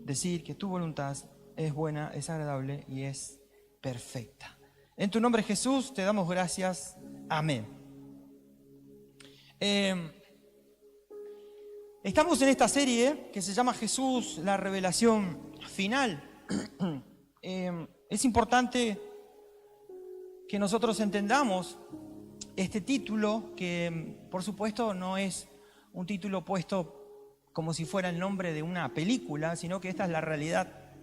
decir que tu voluntad es buena, es agradable y es perfecta. En tu nombre, Jesús, te damos gracias. Amén. Estamos en esta serie que se llama Jesús, la revelación final. Es importante que nosotros entendamos este título, que por supuesto no es un título puesto como si fuera el nombre de una película, sino que esta es la realidad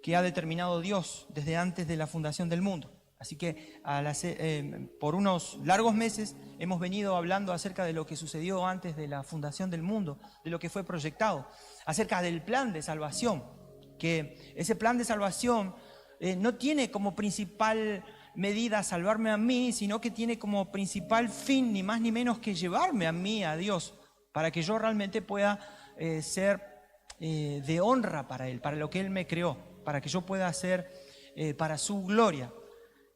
que ha determinado Dios desde antes de la fundación del mundo. Así que por unos largos meses hemos venido hablando acerca de lo que sucedió antes de la fundación del mundo, de lo que fue proyectado, acerca del plan de salvación, que ese plan de salvación no tiene como principal medida salvarme a mí, sino que tiene como principal fin ni más ni menos que llevarme a mí, a Dios, para que yo realmente pueda ser de honra para Él, para lo que Él me creó, para que yo pueda ser para su gloria.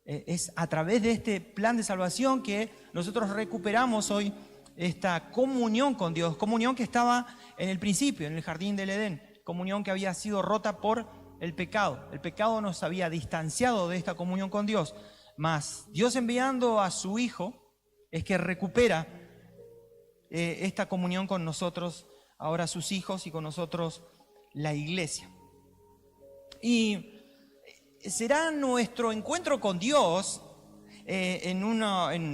Es a través de este plan de salvación que nosotros recuperamos hoy esta comunión con Dios, comunión que estaba en el principio, en el jardín del Edén, comunión que había sido rota por el pecado. El pecado nos había distanciado de esta comunión con Dios, mas Dios enviando a su Hijo es que recupera esta comunión con nosotros, ahora sus hijos, y con nosotros la iglesia. Y será nuestro encuentro con Dios en un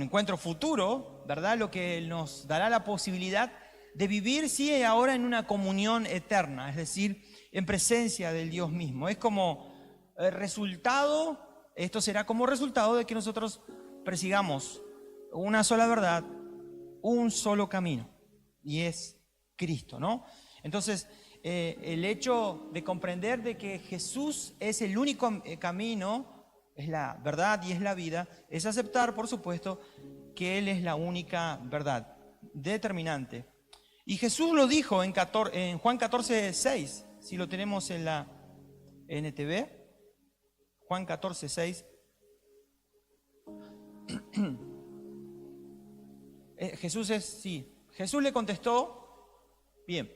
encuentro futuro, ¿verdad? Lo que nos dará la posibilidad de vivir, sí, ahora en una comunión eterna, es decir, en presencia del Dios mismo. Es como resultado, esto será como resultado de que nosotros persigamos una sola verdad, un solo camino, y es Cristo, ¿no? Entonces, el hecho de comprender de que Jesús es el único camino, es la verdad y es la vida, es aceptar, por supuesto, que Él es la única verdad, determinante. Y Jesús lo dijo en Juan 14:6, si lo tenemos en la NTV, Juan 14:6. Jesús le contestó, bien,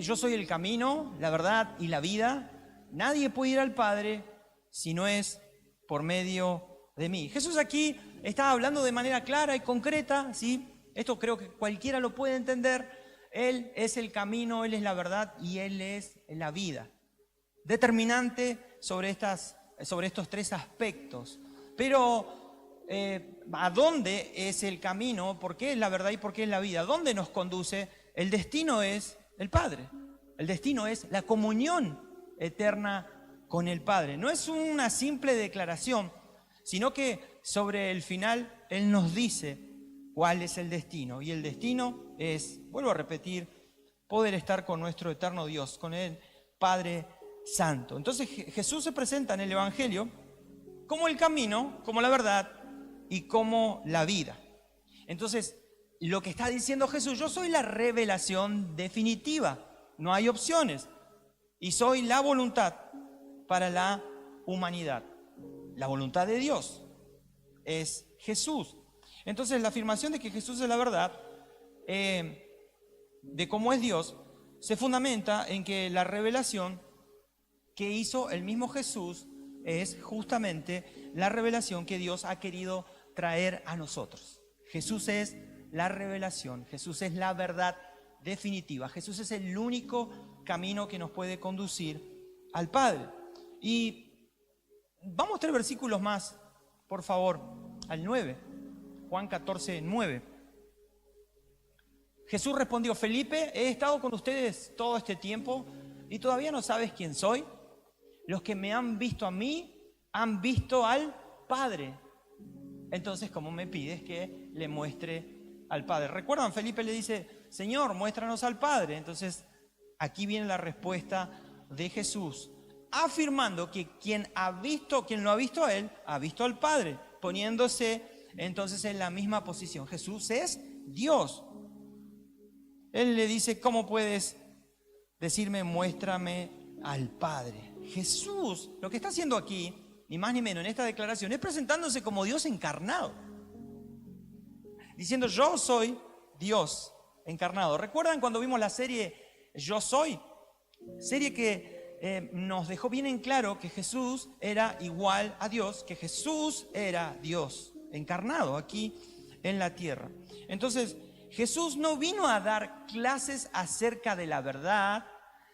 yo soy el camino, la verdad y la vida. Nadie puede ir al Padre si no es por medio de mí. Jesús aquí está hablando de manera clara y concreta, ¿sí? Esto creo que cualquiera lo puede entender. Él es el camino, Él es la verdad y Él es la vida. Determinante sobre estos tres aspectos. Pero ¿a dónde es el camino? ¿Por qué es la verdad y por qué es la vida? ¿A dónde nos conduce? El destino es el Padre. El destino es la comunión eterna con el Padre. No es una simple declaración, sino que sobre el final Él nos dice cuál es el destino. Y el destino es, vuelvo a repetir, poder estar con nuestro eterno Dios, con el Padre Santo. Entonces Jesús se presenta en el Evangelio como el camino, como la verdad y como la vida. Entonces, lo que está diciendo Jesús, yo soy la revelación definitiva, no hay opciones, y soy la voluntad para la humanidad. La voluntad de Dios es Jesús. Entonces, la afirmación de que Jesús es la verdad, de cómo es Dios, se fundamenta en que la revelación que hizo el mismo Jesús es justamente la revelación que Dios ha querido traer a nosotros. Jesús es la revelación, Jesús es la verdad definitiva, Jesús es el único camino que nos puede conducir al Padre. Y vamos 3 versículos más, por favor, al 9, Juan 14:9. Jesús respondió, Felipe, he estado con ustedes todo este tiempo y todavía no sabes quién soy. Los que me han visto a mí, han visto al Padre. Entonces, ¿cómo me pides que le muestre al Padre? ¿Recuerdan? Felipe le dice, Señor, muéstranos al Padre. Entonces, aquí viene la respuesta de Jesús, afirmando que quien lo ha visto a Él, ha visto al Padre, poniéndose entonces en la misma posición. Jesús es Dios. Él le dice, ¿cómo puedes decirme, muéstrame al Padre? Jesús, lo que está haciendo aquí, ni más ni menos en esta declaración, es presentándose como Dios encarnado. Diciendo, yo soy Dios encarnado. ¿Recuerdan cuando vimos la serie Yo Soy? Serie que nos dejó bien en claro que Jesús era igual a Dios, que Jesús era Dios encarnado aquí en la tierra. Entonces, Jesús no vino a dar clases acerca de la verdad,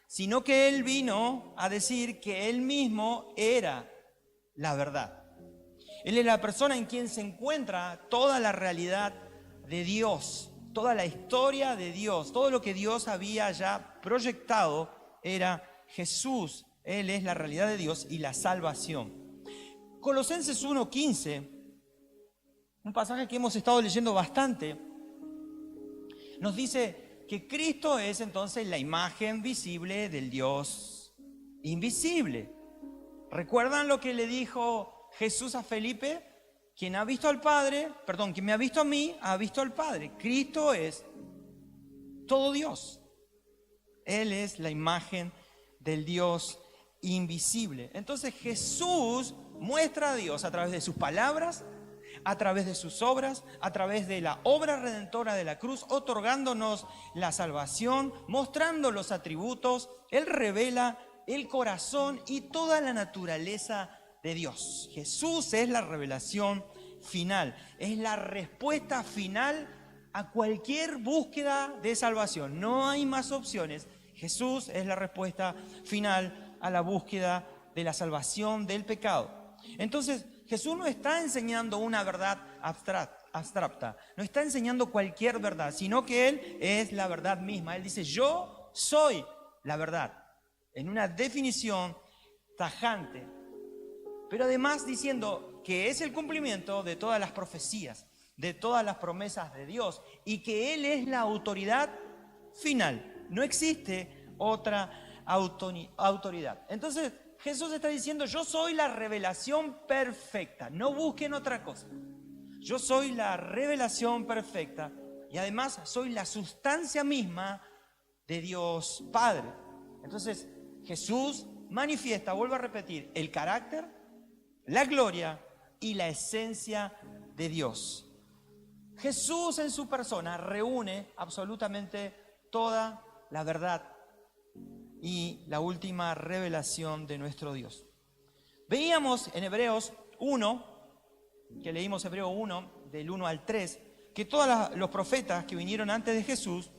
sino que Él vino a decir que Él mismo era la verdad. Él es la persona en quien se encuentra toda la realidad de Dios, toda la historia de Dios, todo lo que Dios había ya proyectado era Jesús. Él es la realidad de Dios y la salvación. Colosenses 1:15, un pasaje que hemos estado leyendo bastante, nos dice que Cristo es entonces la imagen visible del Dios invisible. ¿Recuerdan lo que le dijo Jesús a Felipe? Quien ha visto al Padre, quien me ha visto a mí, ha visto al Padre. Cristo es todo Dios. Él es la imagen del Dios invisible. Entonces Jesús muestra a Dios a través de sus palabras, a través de sus obras, a través de la obra redentora de la cruz, otorgándonos la salvación, mostrando los atributos. Él revela el corazón y toda la naturaleza de Dios. Jesús es la revelación final, es la respuesta final a cualquier búsqueda de salvación. No hay más opciones. Jesús es la respuesta final a la búsqueda de la salvación del pecado. Entonces, Jesús no está enseñando una verdad abstracta, no está enseñando cualquier verdad, sino que Él es la verdad misma. Él dice, yo soy la verdad, en una definición tajante, pero además diciendo que es el cumplimiento de todas las profecías, de todas las promesas de Dios, y que Él es la autoridad final. No existe otra autoridad. Entonces Jesús está diciendo, yo soy la revelación perfecta, no busquen otra cosa. Yo soy la revelación perfecta y además soy la sustancia misma de Dios Padre. Entonces Jesús manifiesta, vuelvo a repetir, el carácter, la gloria y la esencia de Dios. Jesús en su persona reúne absolutamente toda la verdad y la última revelación de nuestro Dios. Veíamos en Hebreos 1, que leímos Hebreo 1, del 1 al 3, que todos los profetas que vinieron antes de Jesús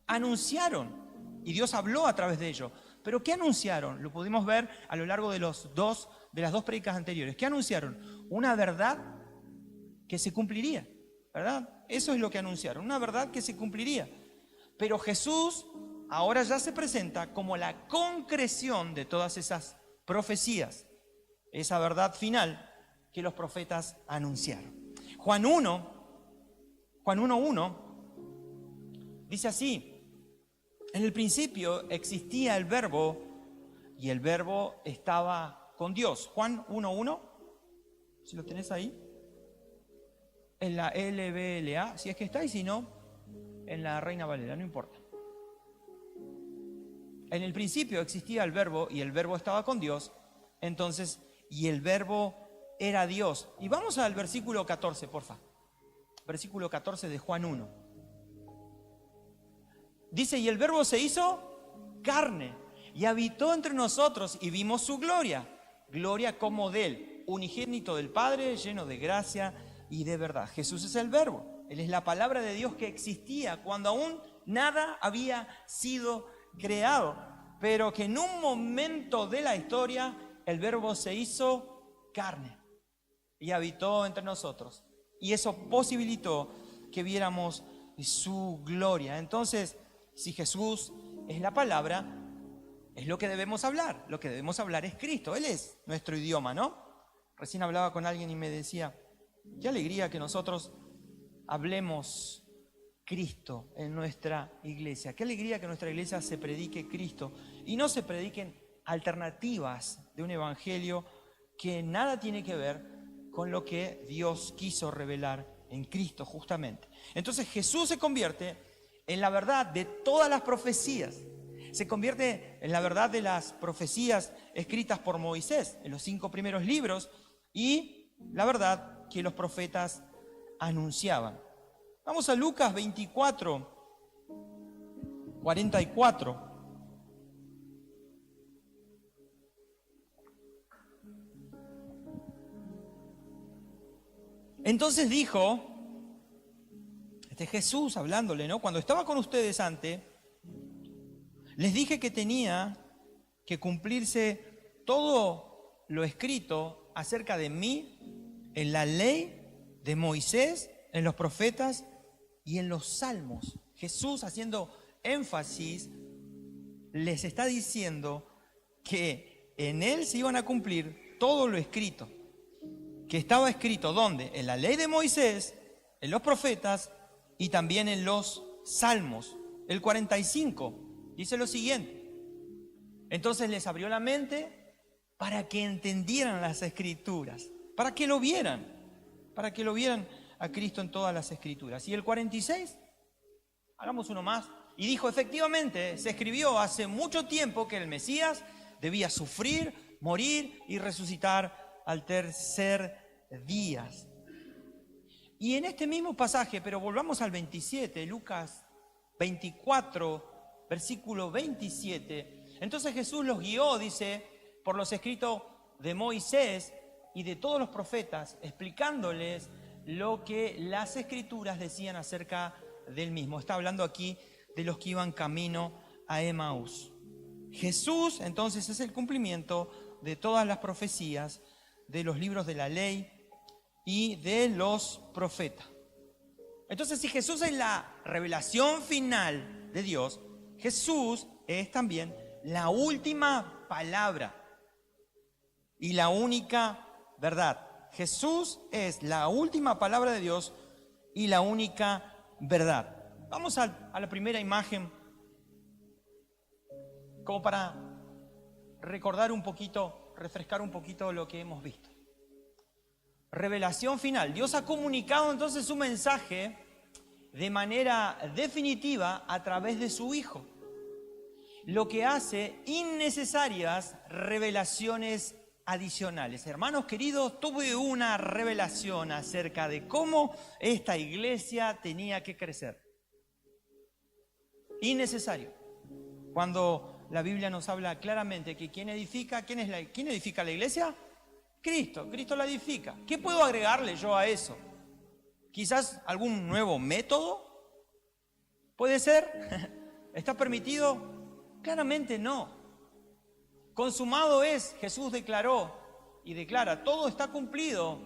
anunciaron, y Dios habló a través de ellos. ¿Pero qué anunciaron? Lo pudimos ver a lo largo de las dos prédicas anteriores. ¿Qué anunciaron? Una verdad que se cumpliría, ¿verdad? Eso es lo que anunciaron, una verdad que se cumpliría. Pero Jesús ahora ya se presenta como la concreción de todas esas profecías, esa verdad final que los profetas anunciaron. Juan 1:1 dice así: en el principio existía el Verbo y el Verbo estaba con Dios. Juan 1:1, si lo tenés ahí, en la LBLA, si es que está, y si no, en la Reina Valera, no importa. En el principio existía el Verbo y el Verbo estaba con Dios, entonces, y el Verbo era Dios. Y vamos al versículo 14, porfa. Versículo 14 de Juan 1. Dice, y el Verbo se hizo carne y habitó entre nosotros y vimos su gloria. Gloria como del unigénito del Padre, lleno de gracia y de verdad. Jesús es el Verbo. Él es la palabra de Dios que existía cuando aún nada había sido creado, pero que en un momento de la historia el Verbo se hizo carne y habitó entre nosotros. Y eso posibilitó que viéramos su gloria. Entonces, si Jesús es la palabra, es lo que debemos hablar. Lo que debemos hablar es Cristo. Él es nuestro idioma, ¿no? Recién hablaba con alguien y me decía, qué alegría que nosotros hablemos Cristo en nuestra iglesia. Qué alegría que en nuestra iglesia se predique Cristo y no se prediquen alternativas de un evangelio que nada tiene que ver con lo que Dios quiso revelar en Cristo justamente. Entonces Jesús se convierte en la verdad de todas las profecías. Se convierte en la verdad de las profecías escritas por Moisés en los 5 primeros libros y la verdad que los profetas anunciaban. Vamos a Lucas 24, 44. Entonces dijo, este Jesús hablándole, ¿no? Cuando estaba con ustedes antes, les dije que tenía que cumplirse todo lo escrito acerca de mí en la ley de Moisés, en los profetas y en los salmos. Jesús, haciendo énfasis, les está diciendo que en él se iban a cumplir todo lo escrito. Que estaba escrito, ¿dónde? En la ley de Moisés, en los profetas y también en los salmos. El 45 dice lo siguiente. Entonces les abrió la mente para que entendieran las escrituras, para que lo vieran a Cristo en todas las escrituras. Y el 46, hagamos uno más. Y dijo, efectivamente, se escribió hace mucho tiempo que el Mesías debía sufrir, morir y resucitar al tercer día. Y en este mismo pasaje, pero volvamos al 27, Lucas 24, versículo 27, entonces Jesús los guió, dice, por los escritos de Moisés y de todos los profetas, explicándoles lo que las escrituras decían acerca del mismo. Está hablando aquí de los que iban camino a Emaús. Jesús, entonces, es el cumplimiento de todas las profecías, de los libros de la ley y de los profetas. Entonces, si Jesús es la revelación final de Dios, Jesús es también la última palabra y la única verdad. Jesús es la última palabra de Dios y la única verdad. Vamos a la primera imagen, como para recordar un poquito, refrescar un poquito lo que hemos visto. Revelación final. Dios ha comunicado entonces su mensaje de manera definitiva a través de su Hijo, lo que hace innecesarias revelaciones adicionales. Hermanos queridos, tuve una revelación acerca de cómo esta iglesia tenía que crecer. Innecesario. Cuando la Biblia nos habla claramente que ¿quién edifica? ¿Quién edifica la iglesia? Cristo. Cristo la edifica. ¿Qué puedo agregarle yo a eso? ¿Quizás algún nuevo método? ¿Puede ser? ¿Está permitido? Claramente no. Consumado es, Jesús declaró y declara, todo está cumplido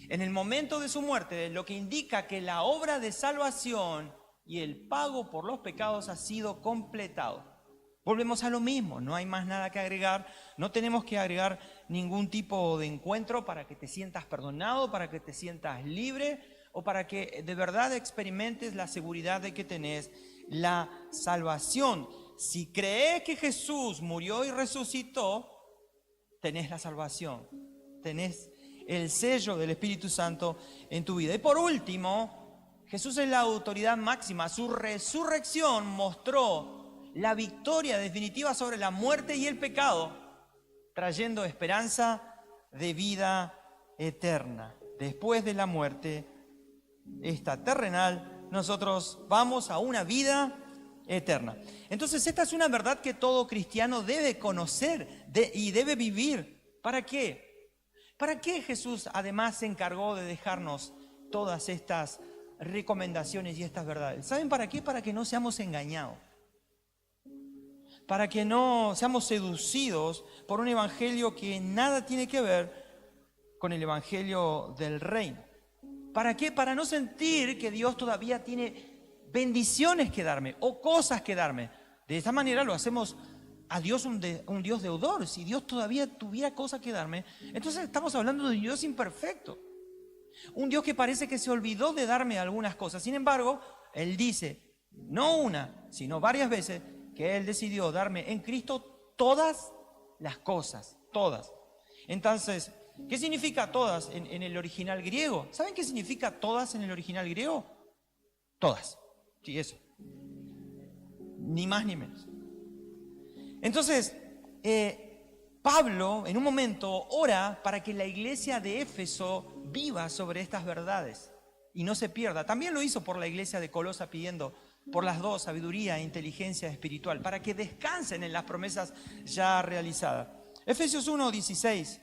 en el momento de su muerte, lo que indica que la obra de salvación y el pago por los pecados ha sido completado. Volvemos a lo mismo, no hay más nada que agregar, no tenemos que agregar ningún tipo de encuentro para que te sientas perdonado, para que te sientas libre o para que de verdad experimentes la seguridad de que tenés la salvación. Si crees que Jesús murió y resucitó, tenés la salvación, tenés el sello del Espíritu Santo en tu vida. Y por último, Jesús es la autoridad máxima. Su resurrección mostró la victoria definitiva sobre la muerte y el pecado, trayendo esperanza de vida eterna. Después de la muerte, esta terrenal, nosotros vamos a una vida eterna. Entonces, esta es una verdad que todo cristiano debe conocer y debe vivir. ¿Para qué? ¿Para qué Jesús además se encargó de dejarnos todas estas recomendaciones y estas verdades? ¿Saben para qué? Para que no seamos engañados. Para que no seamos seducidos por un evangelio que nada tiene que ver con el evangelio del reino. ¿Para qué? Para no sentir que Dios todavía tiene bendiciones que darme o cosas que darme. De esta manera lo hacemos a Dios un Dios deudor. Si Dios todavía tuviera cosas que darme, entonces estamos hablando de un Dios imperfecto. Un Dios que parece que se olvidó de darme algunas cosas. Sin embargo, Él dice, no una, sino varias veces, que Él decidió darme en Cristo todas las cosas, todas. Entonces, ¿qué significa todas en el original griego? ¿Saben qué significa todas en el original griego? Todas. Sí, eso. Ni más ni menos. Entonces, Pablo en un momento ora para que la iglesia de Éfeso viva sobre estas verdades y no se pierda. También lo hizo por la iglesia de Colosa pidiendo por las dos, sabiduría e inteligencia espiritual, para que descansen en las promesas ya realizadas. Efesios 1:16.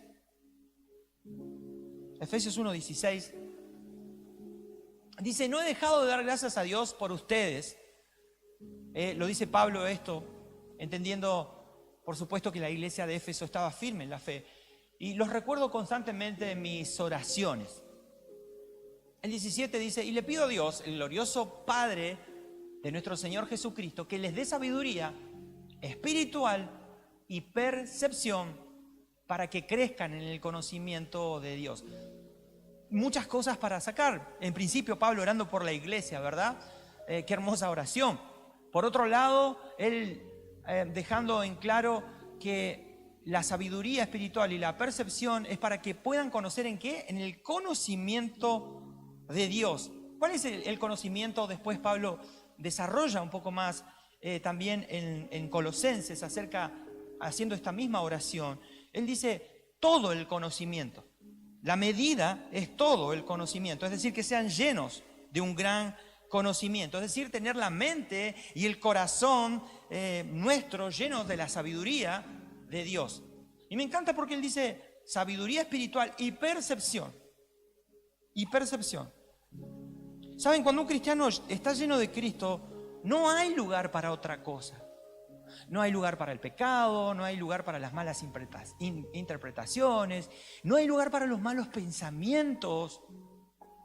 Efesios 1:16 Dice, no he dejado de dar gracias a Dios por ustedes. Lo dice Pablo esto, entendiendo, por supuesto, que la iglesia de Éfeso estaba firme en la fe. Y los recuerdo constantemente en mis oraciones. El 17 dice, y le pido a Dios, el glorioso Padre de nuestro Señor Jesucristo, que les dé sabiduría espiritual y percepción para que crezcan en el conocimiento de Dios. Muchas cosas para sacar. En principio, Pablo orando por la iglesia, ¿verdad? Qué hermosa oración. Por otro lado, él dejando en claro que la sabiduría espiritual y la percepción es para que puedan conocer ¿en qué? En el conocimiento de Dios. ¿Cuál es el conocimiento? Después Pablo desarrolla un poco más también en Colosenses haciendo esta misma oración. Él dice todo el conocimiento. La medida es todo el conocimiento, es decir, que sean llenos de un gran conocimiento, es decir, tener la mente y el corazón nuestro llenos de la sabiduría de Dios. Y me encanta porque él dice sabiduría espiritual y percepción. Y percepción. ¿Saben? Cuando un cristiano está lleno de Cristo, no hay lugar para otra cosa. No hay lugar para el pecado, no hay lugar para las malas interpretaciones, no hay lugar para los malos pensamientos.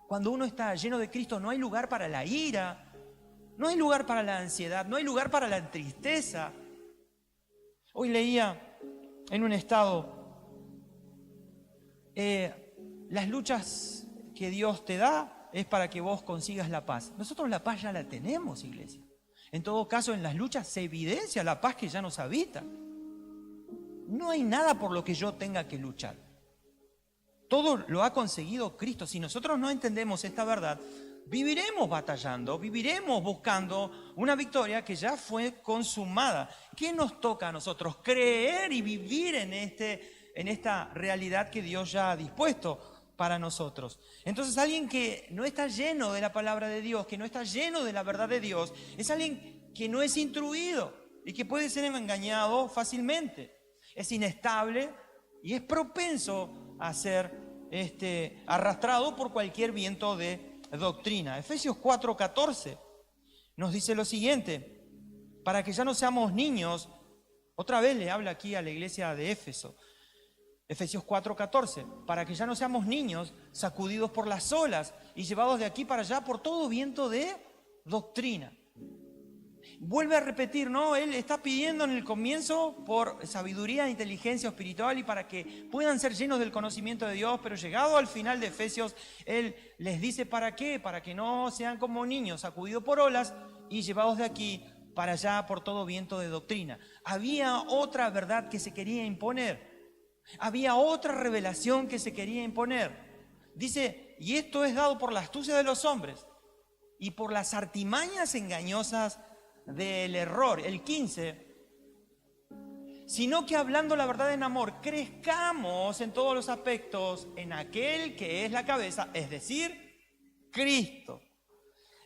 Cuando uno está lleno de Cristo, no hay lugar para la ira, no hay lugar para la ansiedad, no hay lugar para la tristeza. Hoy leía en un estado, las luchas que Dios te da es para que vos consigas la paz. Nosotros la paz ya la tenemos, iglesia. En todo caso, en las luchas se evidencia la paz que ya nos habita. No hay nada por lo que yo tenga que luchar. Todo lo ha conseguido Cristo. Si nosotros no entendemos esta verdad, viviremos batallando, viviremos buscando una victoria que ya fue consumada. ¿Qué nos toca a nosotros? Creer y vivir en esta realidad que Dios ya ha dispuesto para nosotros. Entonces, alguien que no está lleno de la palabra de Dios, que no está lleno de la verdad de Dios, es alguien que no es instruido y que puede ser engañado fácilmente. Es inestable y es propenso a ser arrastrado por cualquier viento de doctrina. Efesios 4:14 nos dice lo siguiente: para que ya no seamos niños, otra vez le habla aquí a la iglesia de Éfeso. Efesios 4:14, para que ya no seamos niños sacudidos por las olas y llevados de aquí para allá por todo viento de doctrina. Vuelve a repetir, ¿no? Él está pidiendo en el comienzo por sabiduría e inteligencia espiritual y para que puedan ser llenos del conocimiento de Dios, pero llegado al final de Efesios, él les dice ¿para qué? Para que no sean como niños sacudidos por olas y llevados de aquí para allá por todo viento de doctrina. Había otra verdad que se quería imponer. Había otra revelación que se quería imponer. Dice, y esto es dado por la astucia de los hombres y por las artimañas engañosas del error. El 15, sino que hablando la verdad en amor, crezcamos en todos los aspectos en aquel que es la cabeza, es decir, Cristo.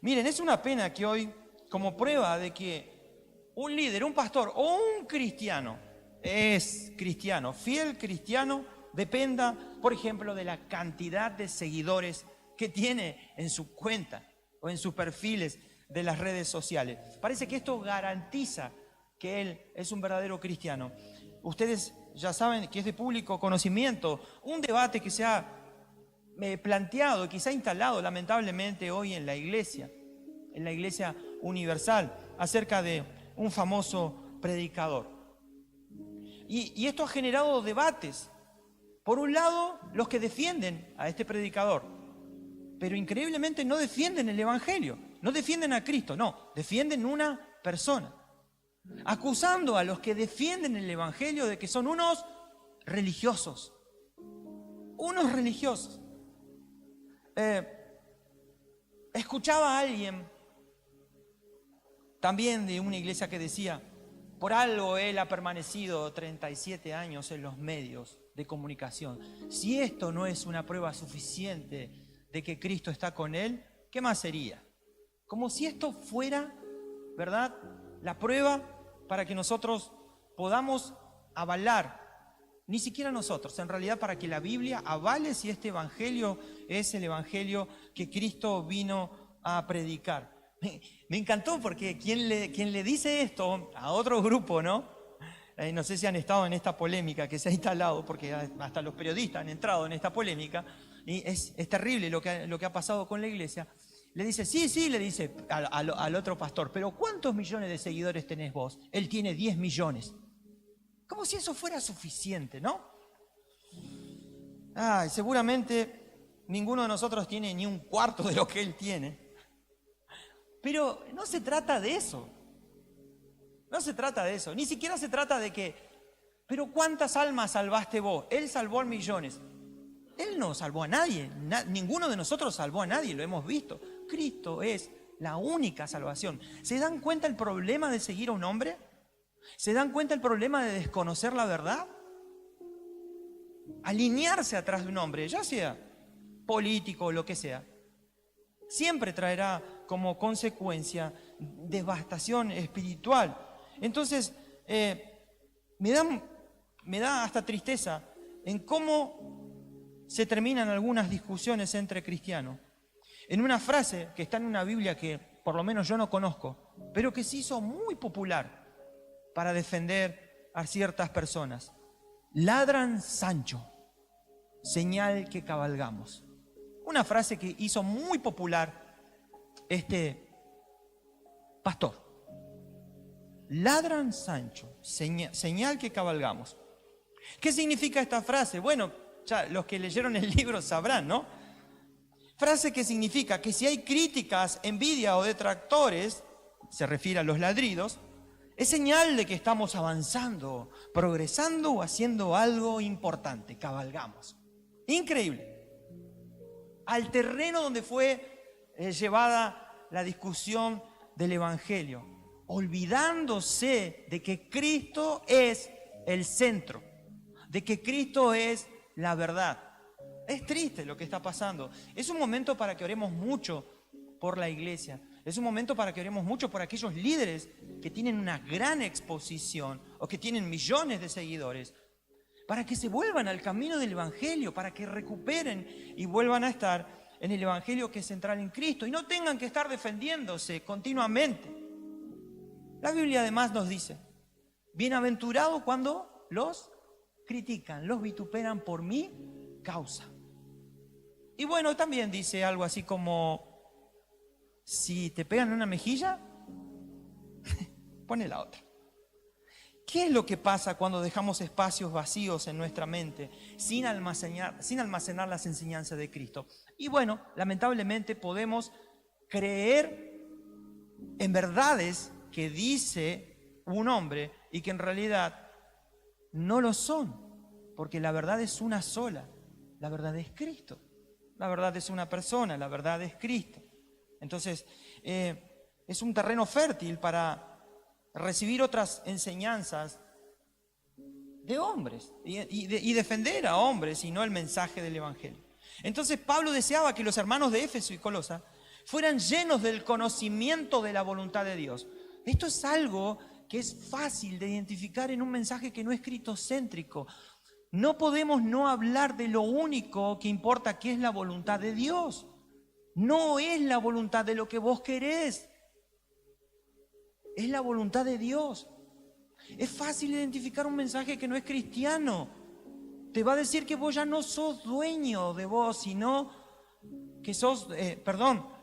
Miren, es una pena que hoy, como prueba de que un líder, un pastor o un cristiano es cristiano, fiel cristiano, dependa, por ejemplo, de la cantidad de seguidores que tiene en su cuenta o en sus perfiles de las redes sociales. Parece que esto garantiza que él es un verdadero cristiano. Ustedes ya saben que es de público conocimiento un debate que se ha planteado, que se ha instalado lamentablemente hoy en la iglesia universal, acerca de un famoso predicador. Y esto ha generado debates. Por un lado, los que defienden a este predicador, pero increíblemente no defienden el Evangelio, no defienden a Cristo, no, defienden una persona, acusando a los que defienden el Evangelio de que son unos religiosos. Escuchaba a alguien también de una iglesia que decía, por algo él ha permanecido 37 años en los medios de comunicación. Si esto no es una prueba suficiente de que Cristo está con él, ¿qué más sería? Como si esto fuera, ¿verdad?, la prueba para que nosotros podamos avalar, ni siquiera nosotros, en realidad para que la Biblia avale si este evangelio es el evangelio que Cristo vino a predicar. Me encantó porque quien le dice esto a otro grupo, ¿no? No sé si han estado en esta polémica que se ha instalado, porque hasta los periodistas han entrado en esta polémica, y es terrible lo que ha pasado con la iglesia. Le dice, sí, le dice al otro pastor, pero ¿cuántos millones de seguidores tenés vos? Él tiene 10 millones. Como si eso fuera suficiente, ¿no? Seguramente ninguno de nosotros tiene ni un cuarto de lo que él tiene. Pero no se trata de eso. No se trata de eso. Ni siquiera se trata de que, pero ¿cuántas almas salvaste vos? Él salvó a millones. Él no salvó a nadie. Ninguno de nosotros salvó a nadie, lo hemos visto. Cristo es la única salvación. ¿Se dan cuenta el problema de seguir a un hombre? ¿Se dan cuenta el problema de desconocer la verdad? Alinearse atrás de un hombre, ya sea político o lo que sea, siempre traerá como consecuencia devastación espiritual. Entonces, me da hasta tristeza en cómo se terminan algunas discusiones entre cristianos. En una frase que está en una Biblia que por lo menos yo no conozco, pero que se hizo muy popular para defender a ciertas personas. Ladran Sancho, señal que cabalgamos. Una frase que hizo muy popular este pastor. Ladran Sancho, señal que cabalgamos. ¿Qué significa esta frase? Bueno, ya los que leyeron el libro sabrán, ¿no? Frase que significa que si hay críticas, envidia o detractores, se refiere a los ladridos, es señal de que estamos avanzando, progresando o haciendo algo importante, cabalgamos. Increíble. Al terreno donde fue llevada la discusión del Evangelio, olvidándose de que Cristo es el centro, de que Cristo es la verdad. Es triste lo que está pasando. Es un momento para que oremos mucho por la iglesia. Es un momento para que oremos mucho por aquellos líderes que tienen una gran exposición o que tienen millones de seguidores, para que se vuelvan al camino del Evangelio, para que recuperen y vuelvan a estar en el Evangelio que es central en Cristo y no tengan que estar defendiéndose continuamente. La Biblia además nos dice, bienaventurado cuando los critican, los vituperan por mi causa. Y bueno, también dice algo así como, si te pegan en una mejilla, pone la otra. ¿Qué es lo que pasa cuando dejamos espacios vacíos en nuestra mente sin almacenar las enseñanzas de Cristo? Y bueno, lamentablemente podemos creer en verdades que dice un hombre y que en realidad no lo son, porque la verdad es una sola, la verdad es Cristo. La verdad es una persona, la verdad es Cristo. Entonces, es un terreno fértil para recibir otras enseñanzas de hombres y defender a hombres y no el mensaje del Evangelio. Entonces, Pablo deseaba que los hermanos de Éfeso y Colosa fueran llenos del conocimiento de la voluntad de Dios. Esto es algo que es fácil de identificar en un mensaje que no es cristocéntrico. No podemos no hablar de lo único que importa, que es la voluntad de Dios. No es la voluntad de lo que vos querés. Es la voluntad de Dios. Es fácil identificar un mensaje que no es cristiano. Te va a decir que vos ya no sos dueño de vos, sino que sos,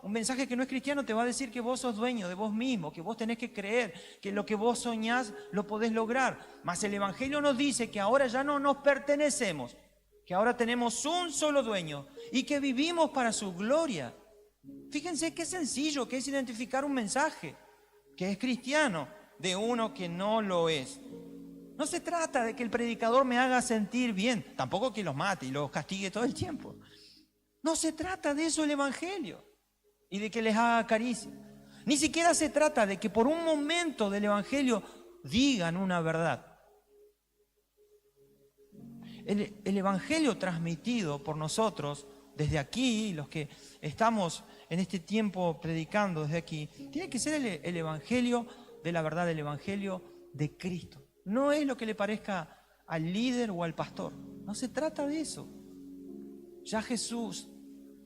un mensaje que no es cristiano te va a decir que vos sos dueño de vos mismo, que vos tenés que creer, que lo que vos soñás lo podés lograr. Mas el Evangelio nos dice que ahora ya no nos pertenecemos, que ahora tenemos un solo dueño y que vivimos para su gloria. Fíjense qué sencillo que es identificar un mensaje que es cristiano de uno que no lo es. No se trata de que el predicador me haga sentir bien, tampoco que los mate y los castigue todo el tiempo. No se trata de eso el Evangelio y de que les haga caricia. Ni siquiera se trata de que por un momento del Evangelio digan una verdad. El Evangelio transmitido por nosotros desde aquí, los que estamos en este tiempo predicando desde aquí, tiene que ser el Evangelio de la verdad, el Evangelio de Cristo. No es lo que le parezca al líder o al pastor. No se trata de eso. Ya Jesús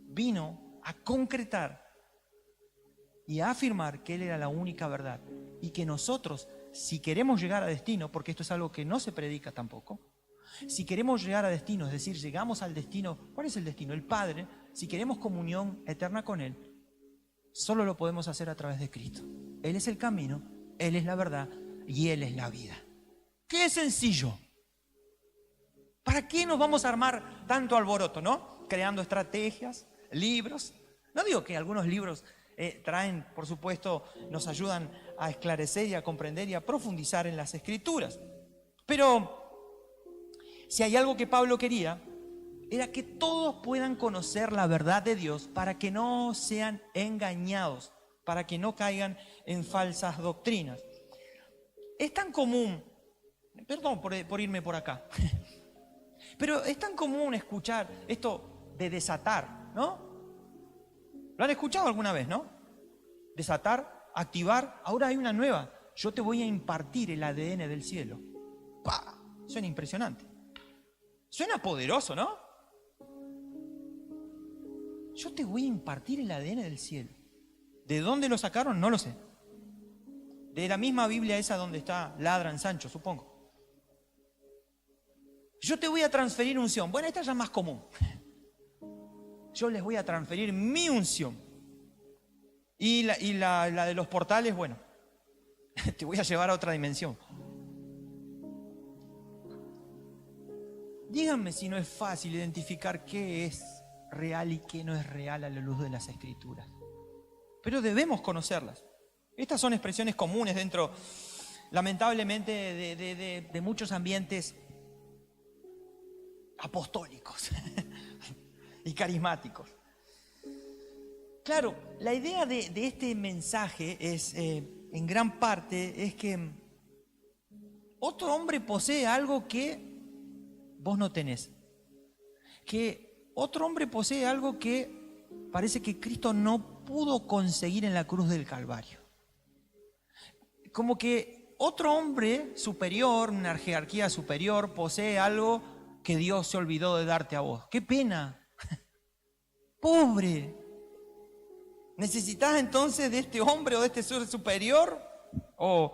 vino a concretar y a afirmar que Él era la única verdad. Y que nosotros, si queremos llegar a destino, porque esto es algo que no se predica tampoco, si queremos llegar a destino, es decir, llegamos al destino, ¿cuál es el destino? El Padre. Si queremos comunión eterna con Él, solo lo podemos hacer a través de Cristo. Él es el camino, Él es la verdad y Él es la vida. ¡Qué sencillo! ¿Para qué nos vamos a armar tanto alboroto, no? Creando estrategias, libros. No digo que algunos libros traen, por supuesto, nos ayudan a esclarecer y a comprender y a profundizar en las Escrituras. Pero si hay algo que Pablo quería, era que todos puedan conocer la verdad de Dios para que no sean engañados, para que no caigan en falsas doctrinas. Es tan común, perdón por irme por acá, pero es tan común escuchar esto de desatar, ¿no? ¿Lo han escuchado alguna vez, no? Desatar, activar, ahora hay una nueva. Yo te voy a impartir el ADN del cielo. ¡Pah! Suena impresionante. Suena poderoso, ¿no? Yo te voy a impartir el ADN del cielo. ¿De dónde lo sacaron? No lo sé. De la misma Biblia esa donde está ladran Sancho, supongo. Yo te voy a transferir unción. Bueno, esta ya es más común. Yo les voy a transferir mi unción. Y la de los portales, bueno, te voy a llevar a otra dimensión. Díganme si no es fácil identificar qué es real y qué no es real a la luz de las Escrituras. Pero debemos conocerlas. Estas son expresiones comunes dentro, lamentablemente, de muchos ambientes apostólicos y carismáticos. Claro, la idea de este mensaje es, en gran parte, es que otro hombre posee algo que vos no tenés. Que otro hombre posee algo que parece que Cristo no pudo conseguir en la cruz del Calvario. Como que otro hombre superior, una jerarquía superior, posee algo que Dios se olvidó de darte a vos. ¡Qué pena! ¡Pobre! ¿Necesitas entonces de este hombre o de este ser superior? O,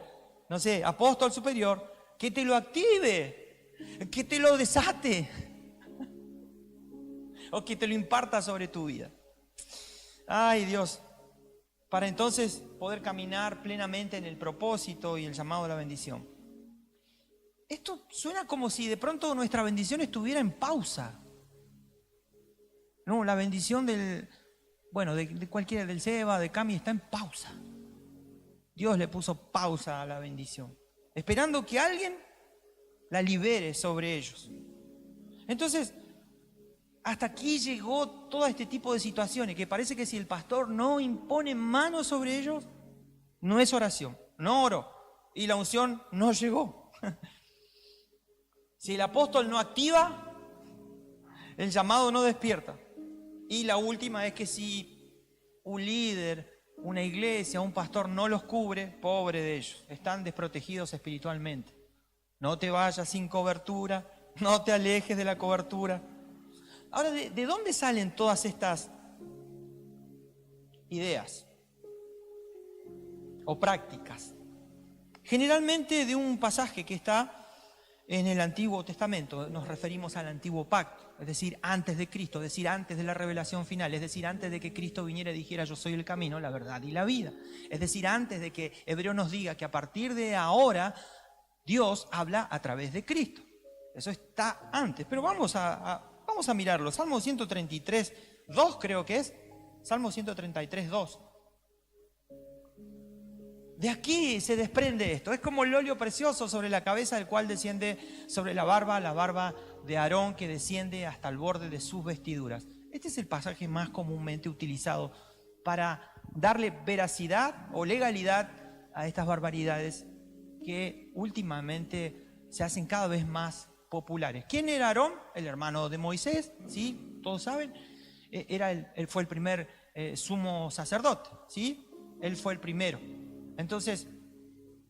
no sé, apóstol superior, que te lo active, que te lo desate, o que te lo imparta sobre tu vida. Ay, Dios, para entonces poder caminar plenamente en el propósito y el llamado a la bendición. Esto suena como si de pronto nuestra bendición estuviera en pausa. No, la bendición de cualquiera, del Seba, de Cami, está en pausa. Dios le puso pausa a la bendición, esperando que alguien la libere sobre ellos. Entonces, hasta aquí llegó todo este tipo de situaciones, que parece que si el pastor no impone manos sobre ellos, no es oración, no oró, y la unción no llegó. Si el apóstol no activa, el llamado no despierta. Y la última es que si un líder, una iglesia, un pastor no los cubre, pobre de ellos, están desprotegidos espiritualmente. No te vayas sin cobertura, no te alejes de la cobertura. Ahora, ¿de dónde salen todas estas ideas o prácticas? Generalmente de un pasaje que está en el Antiguo Testamento. Nos referimos al Antiguo Pacto, es decir, antes de Cristo, es decir, antes de la revelación final, es decir, antes de que Cristo viniera y dijera yo soy el camino, la verdad y la vida. Es decir, antes de que Hebreo nos diga que a partir de ahora Dios habla a través de Cristo. Eso está antes, pero vamos a mirarlo. Salmo 133, 2 creo que es. Salmo 133, 2. De aquí se desprende esto. Es como el óleo precioso sobre la cabeza, del cual desciende sobre la barba de Aarón, que desciende hasta el borde de sus vestiduras. Este es el pasaje más comúnmente utilizado para darle veracidad o legalidad a estas barbaridades que últimamente se hacen cada vez más populares. ¿Quién era Aarón? El hermano de Moisés, ¿sí? Todos saben. Él fue el primer sumo sacerdote, ¿sí? Él fue el primero. Entonces,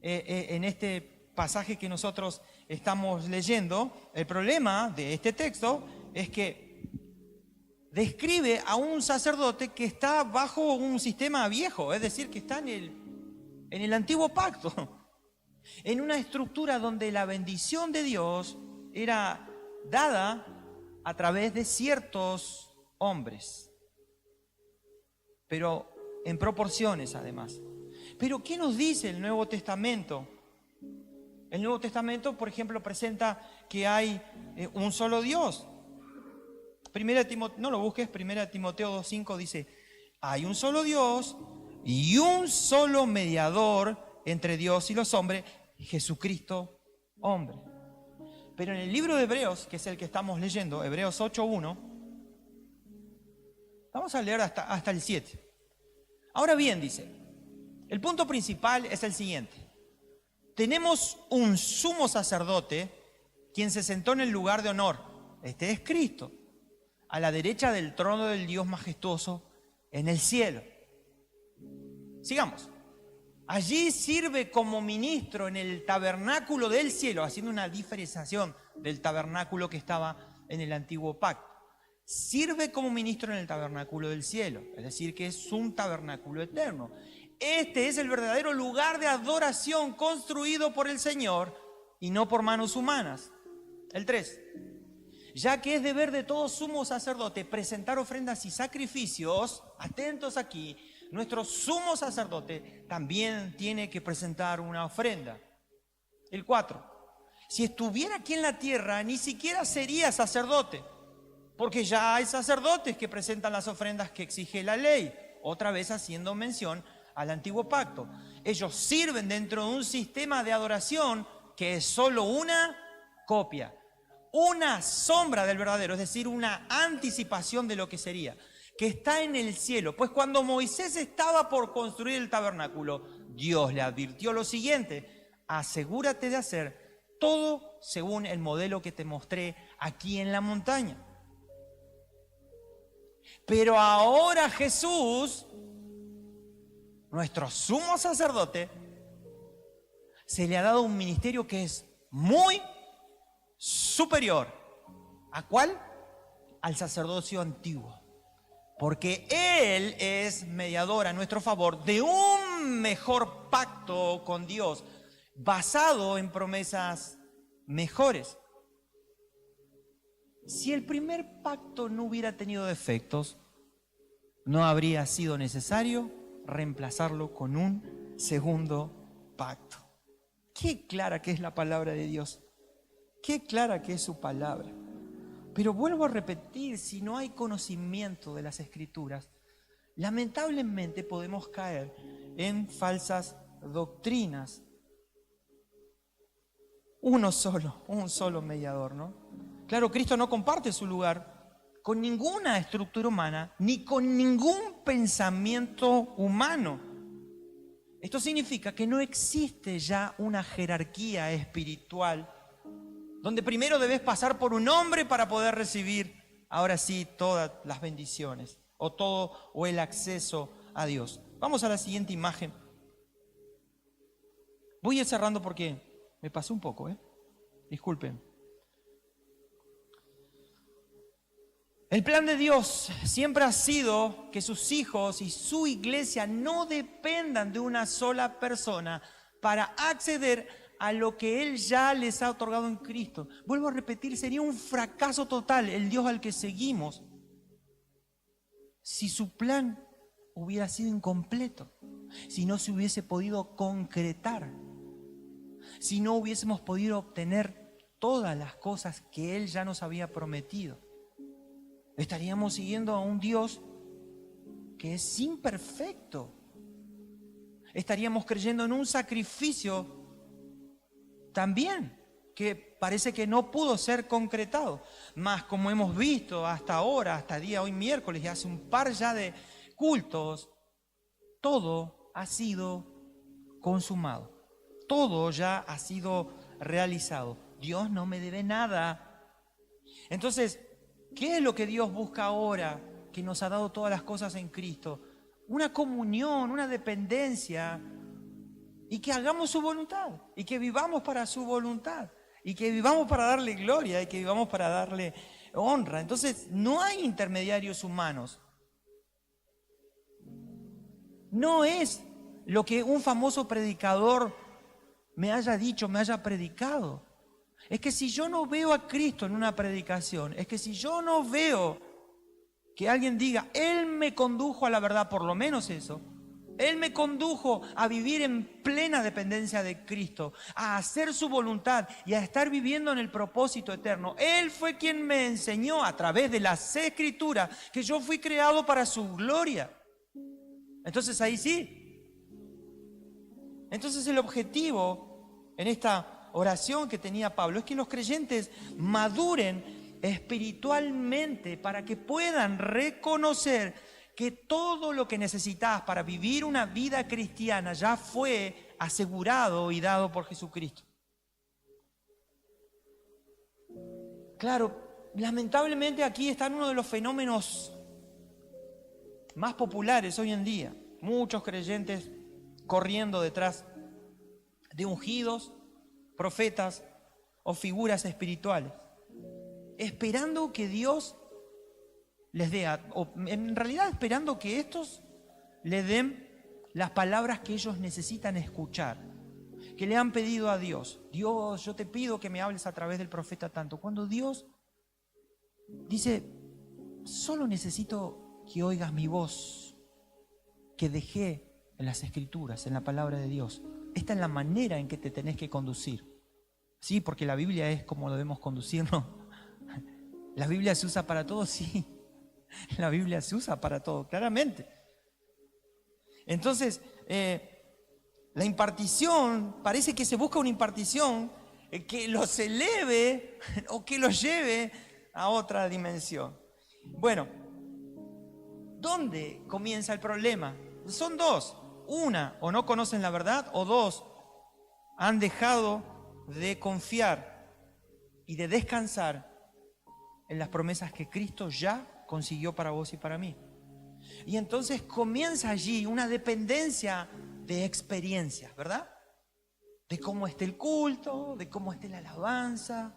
en este pasaje que nosotros estamos leyendo, el problema de este texto es que describe a un sacerdote que está bajo un sistema viejo, es decir, que está en el antiguo pacto, en una estructura donde la bendición de Dios era dada a través de ciertos hombres, pero en proporciones además. Pero ¿qué nos dice el Nuevo Testamento? El Nuevo Testamento, por ejemplo, presenta que hay un solo Dios. No lo busques, 1 Timoteo 2:5 dice, hay un solo Dios y un solo mediador entre Dios y los hombres, Jesucristo, hombre. Pero en el libro de Hebreos, que es el que estamos leyendo, Hebreos 8:1, vamos a leer hasta el 7. Ahora bien, dice, el punto principal es el siguiente. Tenemos un sumo sacerdote, quien se sentó en el lugar de honor. Este es Cristo, a la derecha del trono del Dios majestuoso en el cielo. Sigamos. Allí sirve como ministro en el tabernáculo del cielo, haciendo una diferenciación del tabernáculo que estaba en el antiguo pacto. Sirve como ministro en el tabernáculo del cielo, es decir, que es un tabernáculo eterno. Este es el verdadero lugar de adoración construido por el Señor y no por manos humanas. El 3. Ya que es deber de todo sumo sacerdote presentar ofrendas y sacrificios, atentos aquí, nuestro sumo sacerdote también tiene que presentar una ofrenda. El 4. Si estuviera aquí en la tierra, ni siquiera sería sacerdote, porque ya hay sacerdotes que presentan las ofrendas que exige la ley, otra vez haciendo mención al antiguo pacto. Ellos sirven dentro de un sistema de adoración que es solo una copia, una sombra del verdadero, es decir, una anticipación de lo que sería, que está en el cielo. Pues cuando Moisés estaba por construir el tabernáculo, Dios le advirtió lo siguiente: asegúrate de hacer todo según el modelo que te mostré aquí en la montaña. Pero ahora Jesús, nuestro sumo sacerdote, se le ha dado un ministerio que es muy superior. ¿A cuál? Al sacerdocio antiguo. Porque Él es mediador a nuestro favor de un mejor pacto con Dios, basado en promesas mejores. Si el primer pacto no hubiera tenido defectos, no habría sido necesario reemplazarlo con un segundo pacto. Qué clara que es la palabra de Dios. Qué clara que es su palabra. Pero vuelvo a repetir, si no hay conocimiento de las Escrituras, lamentablemente podemos caer en falsas doctrinas. Un solo mediador, ¿no? Claro, Cristo no comparte su lugar con ninguna estructura humana, ni con ningún pensamiento humano. Esto significa que no existe ya una jerarquía espiritual donde primero debes pasar por un hombre para poder recibir, ahora sí, todas las bendiciones o el acceso a Dios. Vamos a la siguiente imagen. Voy a ir cerrando porque me pasé un poco, disculpen. El plan de Dios siempre ha sido que sus hijos y su iglesia no dependan de una sola persona para acceder a lo que Él ya les ha otorgado en Cristo. Vuelvo a repetir, sería un fracaso total el Dios al que seguimos si su plan hubiera sido incompleto, si no se hubiese podido concretar, si no hubiésemos podido obtener todas las cosas que Él ya nos había prometido. Estaríamos siguiendo a un Dios que es imperfecto. Estaríamos creyendo en un sacrificio también que parece que no pudo ser concretado. Mas como hemos visto hasta ahora, hasta el día hoy miércoles y hace un par ya de cultos, todo ha sido consumado. Todo ya ha sido realizado. Dios no me debe nada. Entonces, ¿qué es lo que Dios busca ahora que nos ha dado todas las cosas en Cristo? Una comunión, una dependencia, y que hagamos su voluntad, y que vivamos para su voluntad, y que vivamos para darle gloria, y que vivamos para darle honra. Entonces, no hay intermediarios humanos. No es lo que un famoso predicador me haya dicho, me haya predicado. Es que si yo no veo a Cristo en una predicación, es que si yo no veo que alguien diga, Él me condujo a la verdad, por lo menos eso, Él me condujo a vivir en plena dependencia de Cristo, a hacer su voluntad y a estar viviendo en el propósito eterno. Él fue quien me enseñó a través de las Escrituras que yo fui creado para su gloria. Entonces ahí sí. Entonces el objetivo en esta oración que tenía Pablo es que los creyentes maduren espiritualmente para que puedan reconocer que todo lo que necesitas para vivir una vida cristiana ya fue asegurado y dado por Jesucristo. Claro, lamentablemente aquí está uno de los fenómenos más populares hoy en día. Muchos creyentes corriendo detrás de ungidos, profetas o figuras espirituales, esperando que Dios les dé, o en realidad esperando que estos les den las palabras que ellos necesitan escuchar, que le han pedido a Dios. Dios, yo te pido que me hables a través del profeta tanto. Cuando Dios dice, solo necesito que oigas mi voz, que dejé en las Escrituras, en la palabra de Dios. Esta es la manera en que te tenés que conducir. Sí, porque la Biblia es como debemos conducirnos. ¿La Biblia se usa para todo? Sí. La Biblia se usa para todo, claramente. Entonces, la impartición, parece que se busca una impartición que los eleve o que los lleve a otra dimensión. Bueno, ¿dónde comienza el problema? Son dos. Una, o no conocen la verdad, o dos, han dejado de confiar y de descansar en las promesas que Cristo ya consiguió para vos y para mí. Y entonces comienza allí una dependencia de experiencias, ¿verdad? De cómo esté el culto, de cómo esté la alabanza,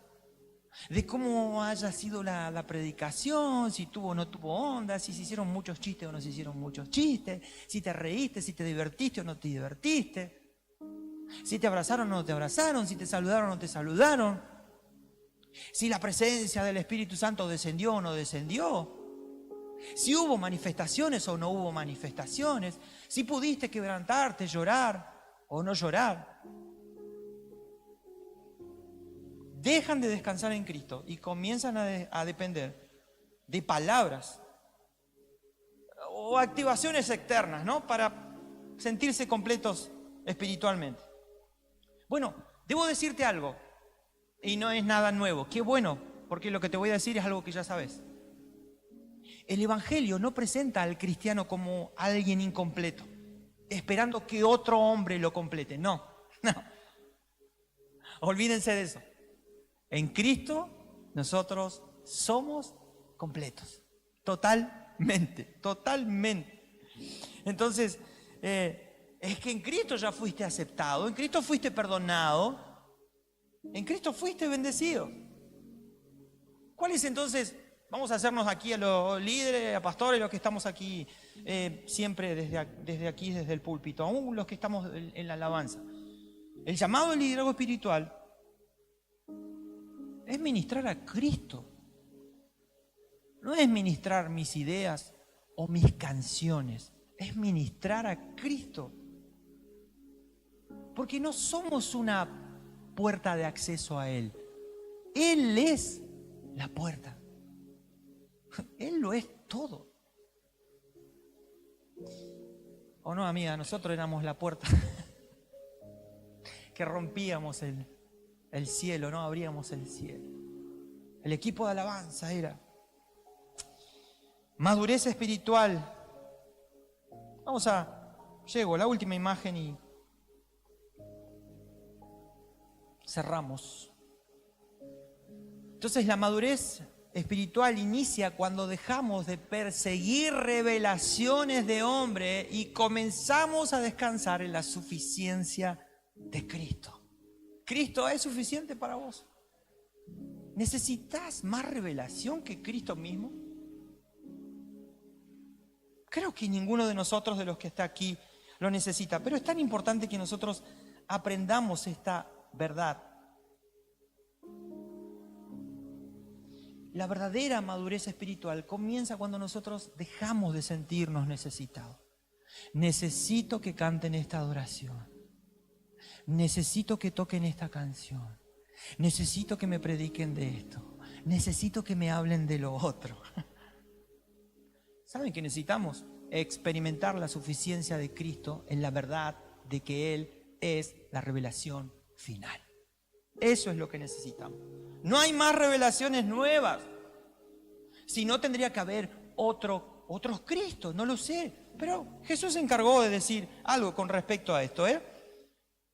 de cómo haya sido la predicación, si tuvo o no tuvo onda, si se hicieron muchos chistes o no se hicieron muchos chistes, si te reíste, si te divertiste o no te divertiste, si te abrazaron o no te abrazaron, si te saludaron o no te saludaron, si la presencia del Espíritu Santo descendió o no descendió, si hubo manifestaciones o no hubo manifestaciones, si pudiste quebrantarte, llorar o no llorar. Dejan de descansar en Cristo y comienzan a depender de palabras o activaciones externas, ¿no? Para sentirse completos espiritualmente. Bueno, debo decirte algo, y no es nada nuevo. Qué bueno, porque lo que te voy a decir es algo que ya sabes. El Evangelio no presenta al cristiano como alguien incompleto, esperando que otro hombre lo complete. No. Olvídense de eso. En Cristo nosotros somos completos, totalmente. Entonces, es que en Cristo ya fuiste aceptado, en Cristo fuiste perdonado, en Cristo fuiste bendecido. ¿Cuál es entonces? Vamos a hacernos aquí a los líderes, a pastores, los que estamos aquí siempre desde aquí, desde el púlpito, aún los que estamos en la alabanza. El llamado al liderazgo espiritual es ministrar a Cristo. No es ministrar mis ideas o mis canciones, es ministrar a Cristo. Porque no somos una puerta de acceso a Él. Él es la puerta. Él lo es todo. ¿O no, amiga? Nosotros éramos la puerta que rompíamos el cielo, no abríamos el cielo. El equipo de alabanza era madurez espiritual. Llego a la última imagen y cerramos. Entonces la madurez espiritual inicia cuando dejamos de perseguir revelaciones de hombre y comenzamos a descansar en la suficiencia de Cristo. Cristo es suficiente para vos. ¿Necesitas más revelación que Cristo mismo? Creo que ninguno de nosotros, de los que está aquí, lo necesita, pero es tan importante que nosotros aprendamos esta verdad. La verdadera madurez espiritual comienza cuando nosotros dejamos de sentirnos necesitados. Necesito que canten esta adoración. Necesito que toquen esta canción. Necesito que me prediquen de esto. Necesito que me hablen de lo otro. ¿Saben que necesitamos? Experimentar la suficiencia de Cristo en la verdad de que Él es la revelación final. Eso es lo que necesitamos. No hay más revelaciones nuevas. Si no, tendría que haber otros Cristos, no lo sé. Pero Jesús se encargó de decir algo con respecto a esto,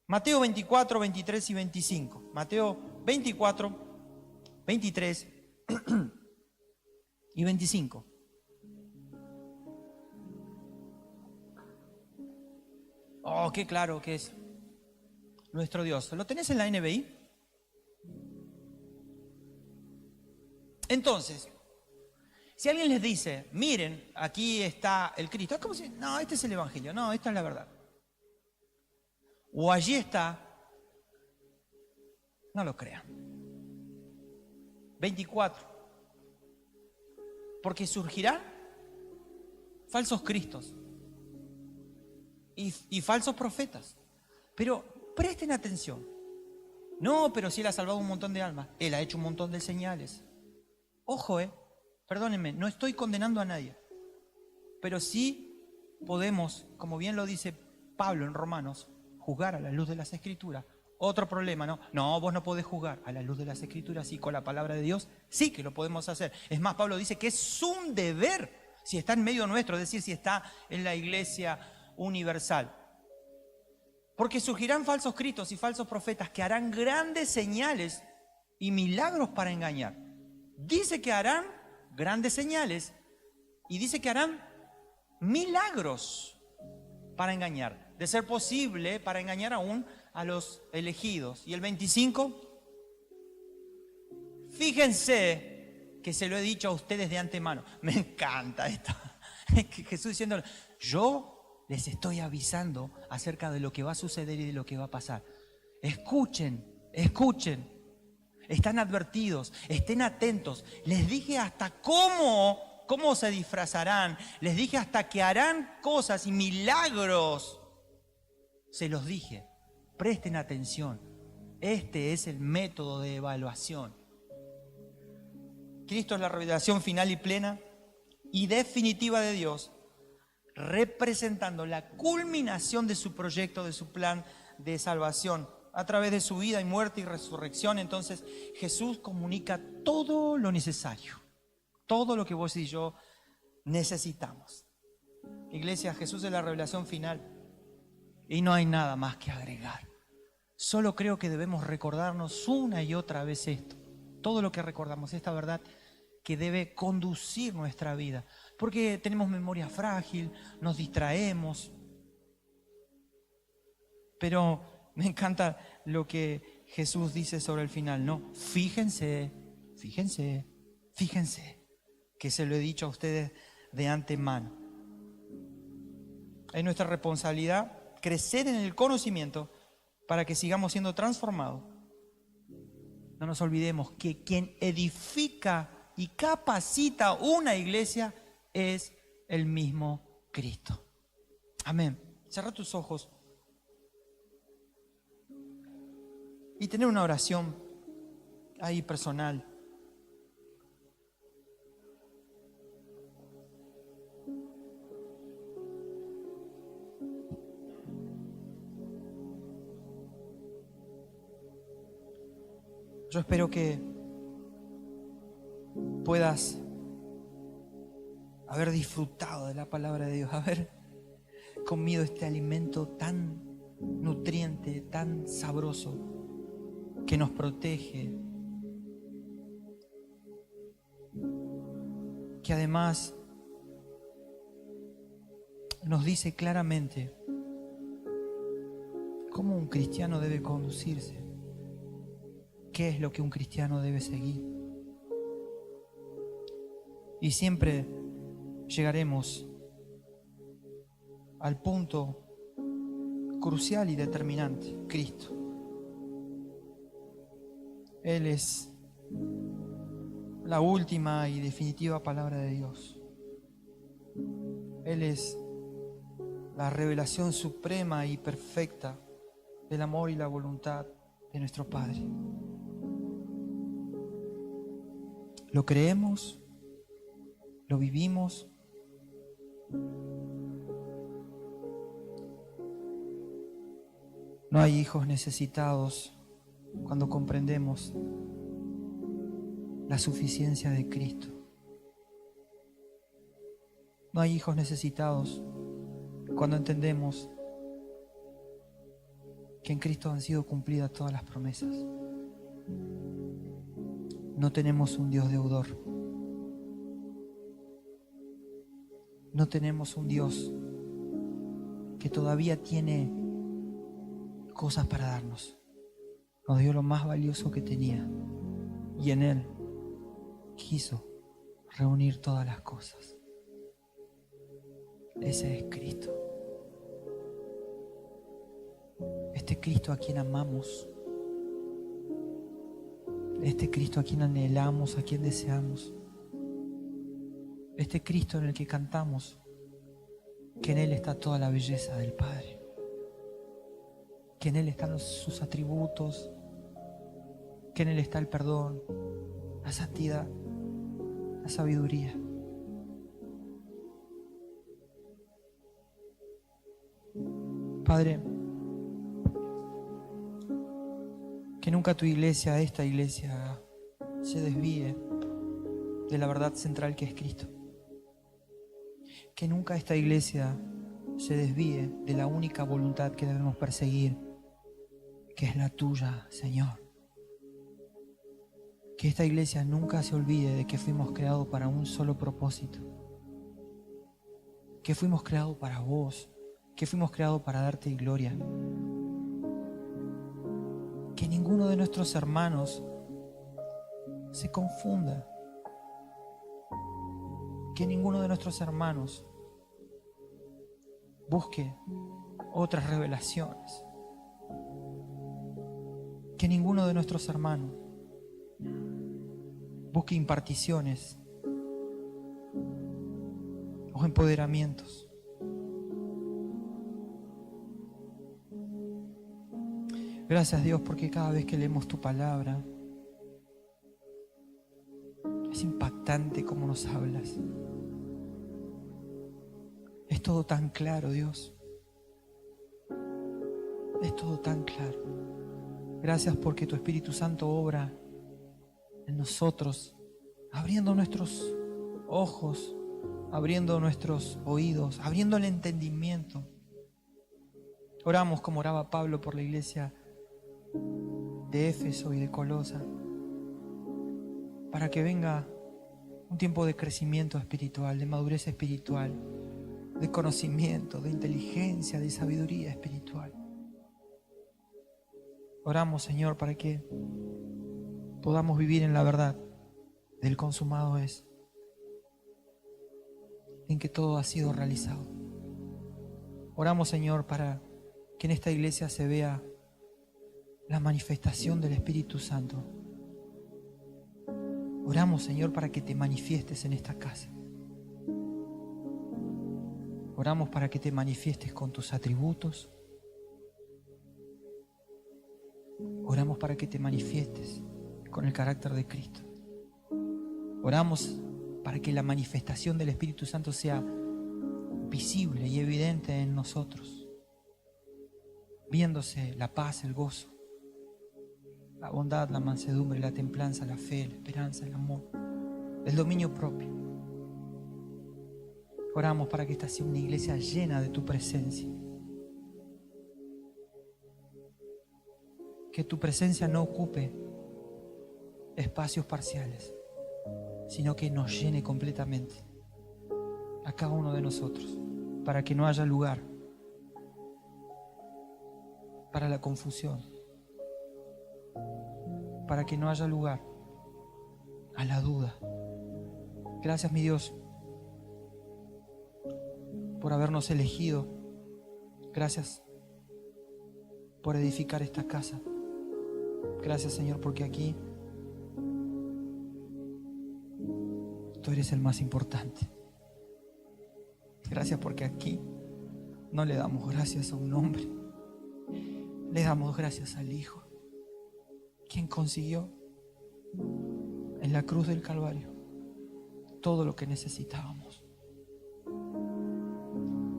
Mateo 24, 23 y 25. Mateo 24, 23 y 25. Oh, qué claro que es nuestro Dios. ¿Lo tenés en la NBI? Entonces, si alguien les dice, miren, aquí está el Cristo, es como si, no, este es el Evangelio, no, esta es la verdad. O allí está, no lo crean. 24. Porque surgirán falsos cristos y falsos profetas. Pero presten atención. No, pero si Él ha salvado un montón de almas. Él ha hecho un montón de señales. Ojo, perdónenme, no estoy condenando a nadie. Pero sí podemos, como bien lo dice Pablo en Romanos, juzgar a la luz de las Escrituras. Otro problema, ¿no? No, vos no podés juzgar a la luz de las Escrituras y con la palabra de Dios sí que lo podemos hacer. Es más, Pablo dice que es un deber, si está en medio nuestro, es decir, si está en la iglesia universal. Porque surgirán falsos cristos y falsos profetas que harán grandes señales y milagros para engañar. Dice que harán grandes señales y dice que harán milagros para engañar. De ser posible, para engañar aún a los elegidos. Y el 25, fíjense que se lo he dicho a ustedes de antemano. Me encanta esto. Jesús diciendo, yo les estoy avisando acerca de lo que va a suceder y de lo que va a pasar. Escuchen, escuchen. Están advertidos, estén atentos. Les dije hasta cómo se disfrazarán. Les dije hasta que harán cosas y milagros. Se los dije. Presten atención. Este es el método de evaluación. Cristo es la revelación final y plena y definitiva de Dios, representando la culminación de su proyecto, de su plan de salvación. A través de su vida y muerte y resurrección, entonces Jesús comunica todo lo necesario, todo lo que vos y yo necesitamos. Iglesia, Jesús es la revelación final y no hay nada más que agregar. Solo creo que debemos recordarnos una y otra vez esto, todo lo que recordamos, esta verdad que debe conducir nuestra vida, porque tenemos memoria frágil, nos distraemos, pero me encanta lo que Jesús dice sobre el final, ¿no? Fíjense, que se lo he dicho a ustedes de antemano. Es nuestra responsabilidad crecer en el conocimiento para que sigamos siendo transformados. No nos olvidemos que quien edifica y capacita una iglesia es el mismo Cristo. Amén. Cierra tus ojos y tener una oración ahí personal. Yo espero que puedas haber disfrutado de la palabra de Dios, haber comido este alimento tan nutriente, tan sabroso, que nos protege, que además nos dice claramente cómo un cristiano debe conducirse. qué es lo que un cristiano debe seguir. Y siempre llegaremos al punto crucial y determinante: Cristo. Él es la última y definitiva palabra de Dios. Él es la revelación suprema y perfecta del amor y la voluntad de nuestro Padre. ¿Lo creemos? ¿Lo vivimos? No hay hijos necesitados cuando comprendemos la suficiencia de Cristo. No hay hijos necesitados cuando entendemos que en Cristo han sido cumplidas todas las promesas. No tenemos un Dios deudor. No tenemos un Dios que todavía tiene cosas para darnos. Nos dio lo más valioso que tenía y en Él quiso reunir todas las cosas. Ese es Cristo. Este Cristo a quien amamos. Este Cristo a quien anhelamos, a quien deseamos. Este Cristo en el que cantamos que en Él está toda la belleza del Padre, que en Él están sus atributos, que en Él está el perdón, la santidad, la sabiduría. Padre, que nunca tu iglesia, esta iglesia, se desvíe de la verdad central que es Cristo. Que nunca esta iglesia se desvíe de la única voluntad que debemos perseguir, que es la tuya, Señor. Que esta iglesia nunca se olvide de que fuimos creados para un solo propósito. Que fuimos creados para vos. Que fuimos creados para darte gloria. Que ninguno de nuestros hermanos se confunda. Que ninguno de nuestros hermanos busque otras revelaciones. Que ninguno de nuestros hermanos busque imparticiones o empoderamientos. Gracias, Dios, porque cada vez que leemos tu palabra es impactante cómo nos hablas. Es todo tan claro, Dios. Es todo tan claro. Gracias porque tu Espíritu Santo obra en nosotros, abriendo nuestros ojos, abriendo nuestros oídos, abriendo el entendimiento. Oramos como oraba Pablo por la iglesia de Éfeso y de Colosa, para que venga un tiempo de crecimiento espiritual, de madurez espiritual, de conocimiento, de inteligencia, de sabiduría espiritual. Oramos, Señor, para que podamos vivir en la verdad del consumado es, en que todo ha sido realizado. Oramos, Señor, para que en esta iglesia se vea la manifestación del Espíritu Santo. Oramos, Señor, para que te manifiestes en esta casa. Oramos para que te manifiestes con tus atributos. Oramos para que te manifiestes con el carácter de Cristo. Oramos para que la manifestación del Espíritu Santo sea visible y evidente en nosotros, viéndose la paz, el gozo, la bondad, la mansedumbre, la templanza, la fe, la esperanza, el amor, el dominio propio. Oramos para que esta sea una iglesia llena de tu presencia. Que tu presencia no ocupe espacios parciales, sino que nos llene completamente a cada uno de nosotros, para que no haya lugar para la confusión, para que no haya lugar a la duda. Gracias, mi Dios, por habernos elegido. Gracias por edificar esta casa. Gracias, Señor, porque aquí tú eres el más importante. Gracias porque aquí no le damos gracias a un hombre, le damos gracias al Hijo, quien consiguió en la cruz del Calvario todo lo que necesitábamos.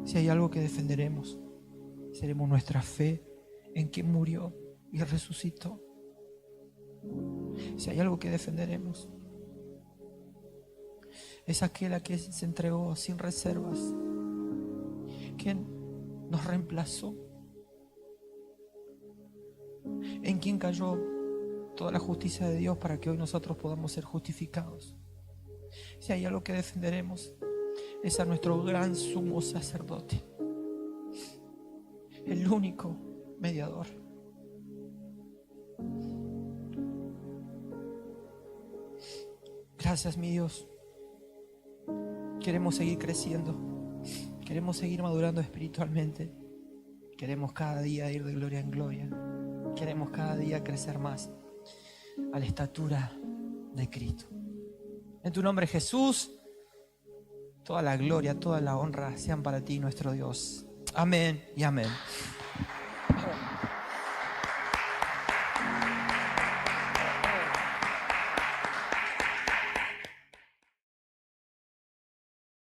Si hay algo que defenderemos, seremos nuestra fe en quien murió y resucitó. Si hay algo que defenderemos, es aquel a quien se entregó sin reservas, quien nos reemplazó, en quien cayó toda la justicia de Dios para que hoy nosotros podamos ser justificados. Si hay algo que defenderemos, es a nuestro gran sumo sacerdote, el único mediador. Gracias, mi Dios. Queremos seguir creciendo, queremos seguir madurando espiritualmente, queremos cada día ir de gloria en gloria, queremos cada día crecer más a la estatura de Cristo. En tu nombre, Jesús, toda la gloria, toda la honra sean para ti, nuestro Dios. Amén y amén.